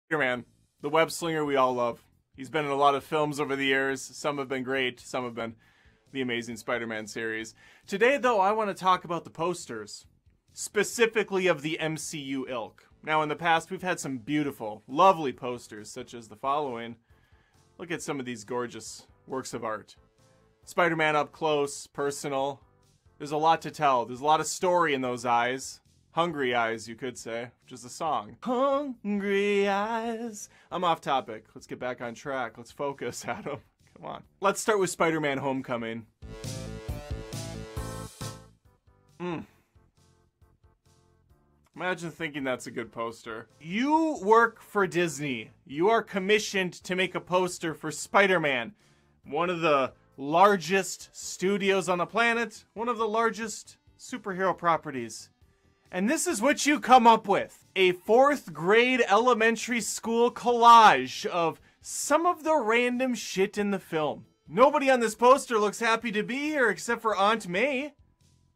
Spider-Man, the web slinger we all love. He's been in a lot of films over the years. Some have been great, some have been the Amazing Spider-Man series. Today, though, I want to talk about the posters, specifically of the MCU ilk. Now, in the past, we've had some beautiful, lovely posters, such as the following. Look at some of these gorgeous works of art. Spider-Man up close, personal. There's a lot to tell. There's a lot of story in those eyes. Hungry Eyes, you could say, which is a song. Hungry Eyes. I'm off topic. Let's get back on track. Let's focus, Adam. Come on. Let's start with Spider-Man Homecoming. Imagine thinking that's a good poster. You work for Disney. You are commissioned to make a poster for Spider-Man, one of the largest studios on the planet, one of the largest superhero properties. And this is what you come up with. A 4th grade elementary school collage of some of the random shit in the film. Nobody on this poster looks happy to be here except for Aunt May.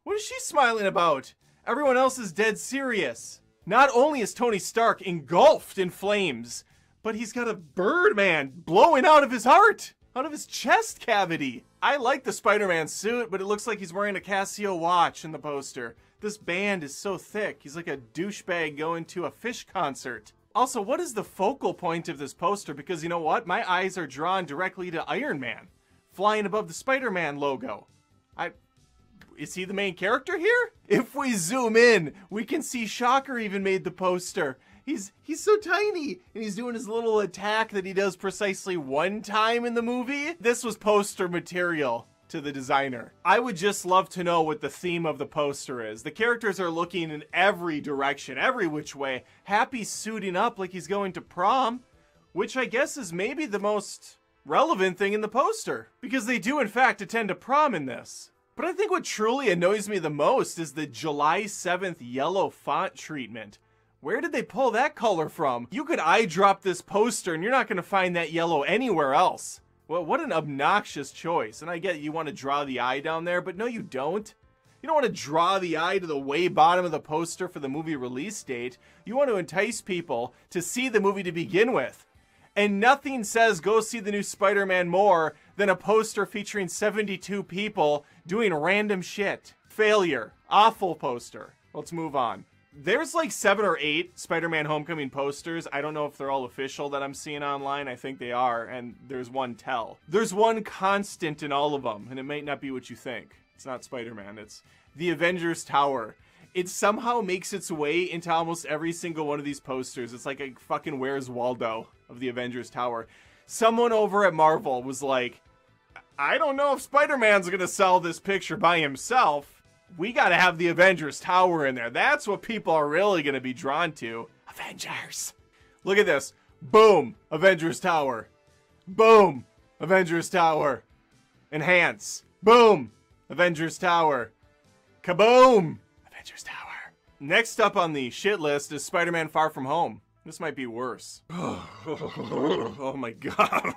What is she smiling about? Everyone else is dead serious. Not only is Tony Stark engulfed in flames, but he's got a Birdman blowing out of his heart, out of his chest cavity. I like the Spider-Man suit, but it looks like he's wearing a Casio watch in the poster. This band is so thick. He's like a douchebag going to a Fish concert. Also, what is the focal point of this poster? Because you know what? My eyes are drawn directly to Iron Man, flying above the Spider-Man logo. Is he the main character here? If we zoom in, we can see Shocker even made the poster. He's so tiny, and he's doing his little attack that he does precisely one time in the movie. This was poster material to the designer. I would just love to know what the theme of the poster is. The characters are looking in every direction, every which way. Happy's suiting up like he's going to prom, which I guess is maybe the most relevant thing in the poster, because they do in fact attend a prom in this. But I think what truly annoys me the most is the July 7th yellow font treatment. Where did they pull that color from? You could eyedrop this poster and you're not going to find that yellow anywhere else. Well, what an obnoxious choice. And I get you want to draw the eye down there, but no you don't. You don't want to draw the eye to the way bottom of the poster for the movie release date. You want to entice people to see the movie to begin with. And nothing says go see the new Spider-Man more than a poster featuring 72 people doing random shit. Failure. Awful poster. Let's move on. There's like 7 or 8 Spider-Man Homecoming posters. I don't know if they're all official that I'm seeing online. I think they are, and there's one tell. There's one constant in all of them, and it might not be what you think. It's not Spider-Man. It's the Avengers Tower. It somehow makes its way into almost every single one of these posters. It's like a fucking Where's Waldo of the Avengers Tower. Someone over at Marvel was like, I don't know if Spider-Man's gonna sell this picture by himself. We gotta have the Avengers Tower in there. That's what people are really gonna be drawn to. Avengers. Look at this. Boom. Avengers Tower. Boom. Avengers Tower. Enhance. Boom. Avengers Tower. Kaboom. Avengers Tower. Next up on the shit list is Spider-Man Far From Home. This might be worse. Oh my god.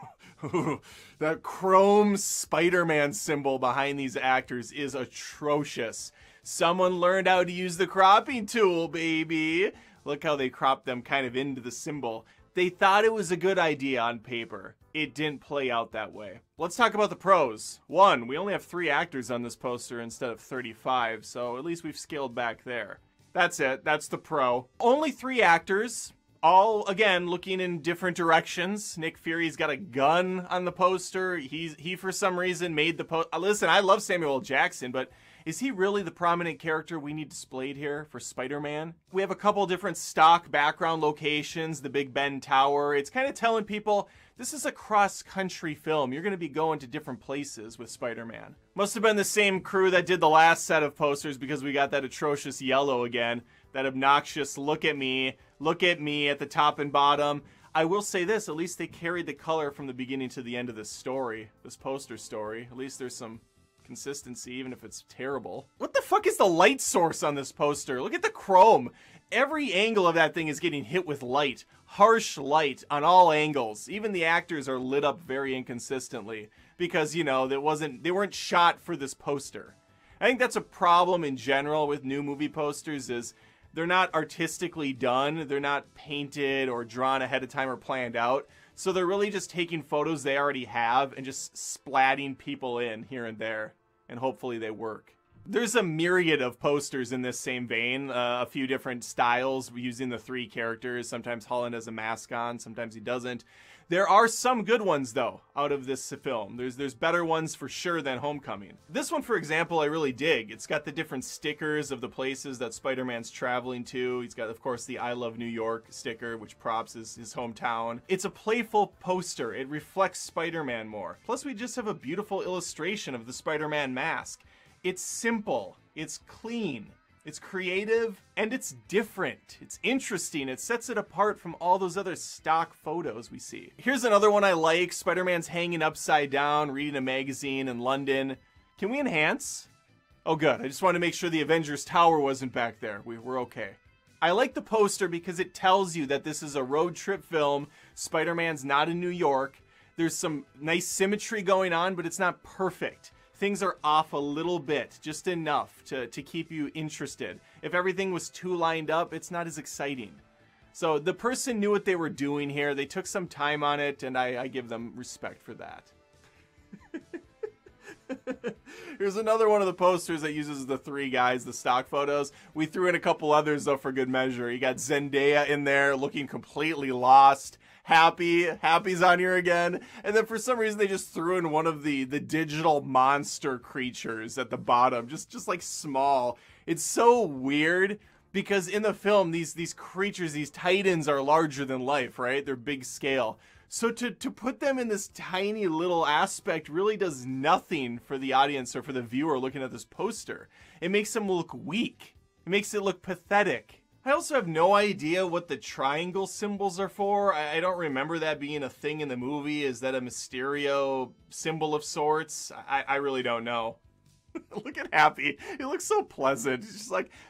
That chrome Spider-Man symbol behind these actors is atrocious. Someone learned how to use the cropping tool, baby. Look how they cropped them kind of into the symbol. They thought it was a good idea on paper. It didn't play out that way. Let's talk about the pros. 1, we only have 3 actors on this poster instead of 35, so at least we've scaled back there. That's it. That's the pro. Only 3 actors. All, again, looking in different directions. Nick Fury's got a gun on the poster. He for some reason, made the poster. Listen, I love Samuel L. Jackson, but is he really the prominent character we need displayed here for Spider-Man? We have a couple different stock background locations, the Big Ben Tower. It's kind of telling people this is a cross-country film. You're going to be going to different places with Spider-Man. Must have been the same crew that did the last set of posters because we got that atrocious yellow again. That obnoxious look at me at the top and bottom. I will say this, at least they carried the color from the beginning to the end of this story, this poster story. At least there's some consistency, even if it's terrible. What the fuck is the light source on this poster? Look at the chrome. Every angle of that thing is getting hit with light. Harsh light on all angles. Even the actors are lit up very inconsistently because, you know, they weren't shot for this poster. I think that's a problem in general with new movie posters is They're not artistically done. They're not painted or drawn ahead of time or planned out. So they're really just taking photos they already have and just splatting people in here and there. And hopefully they work. There's a myriad of posters in this same vein, a few different styles using the 3 characters. Sometimes Holland has a mask on, sometimes he doesn't. There are some good ones, though, out of this film. There's better ones for sure than Homecoming. This one, for example, I really dig. It's got the different stickers of the places that Spider-Man's traveling to. He's got, of course, the I Love New York sticker, which props his hometown. It's a playful poster. It reflects Spider-Man more. Plus, we just have a beautiful illustration of the Spider-Man mask. It's simple, it's clean, it's creative, and it's different. It's interesting. It sets it apart from all those other stock photos we see. Here's another one I like. Spider-Man's hanging upside down, reading a magazine in London. Can we enhance? Oh, good. I just wanted to make sure the Avengers Tower wasn't back there. We're okay. I like the poster because it tells you that this is a road trip film. Spider-Man's not in New York. There's some nice symmetry going on, but it's not perfect. Things are off a little bit, just enough to keep you interested. If everything was too lined up, it's not as exciting. So the person knew what they were doing here. They took some time on it, and I give them respect for that. Here's another one of the posters that uses the 3 guys, the stock photos. We threw in a couple others, though, for good measure. You got Zendaya in there looking completely lost. Happy's on here again. And then for some reason they just threw in one of the digital monster creatures at the bottom, just like small. It's so weird because in the film these creatures, these titans are larger than life, right? They're big scale. So to put them in this tiny little aspect really does nothing for the audience or for the viewer looking at this poster. It makes them look weak. It makes it look pathetic. I also have no idea what the triangle symbols are for. I don't remember that being a thing in the movie. Is that a Mysterio symbol of sorts? I really don't know. Look at Happy. He looks so pleasant.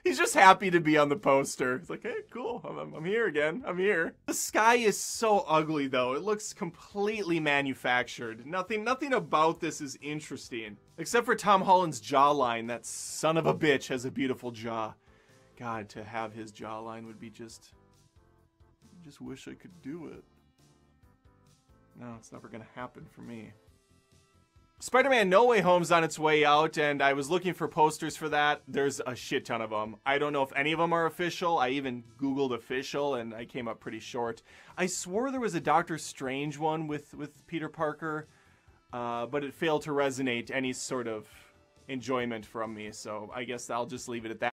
He's just happy to be on the poster. It's like, hey, cool. I'm here again. I'm here. The sky is so ugly, though. It looks completely manufactured. Nothing about this is interesting. Except for Tom Holland's jawline. That son of a bitch has a beautiful jaw. God, to have his jawline would be just wish I could do it. No, it's never gonna happen for me. Spider-Man No Way Home's on its way out, and I was looking for posters for that. There's a shit ton of them. I don't know if any of them are official. I even Googled official, and I came up pretty short. I swore there was a Doctor Strange one with Peter Parker, but it failed to resonate any sort of enjoyment from me, so I guess I'll just leave it at that.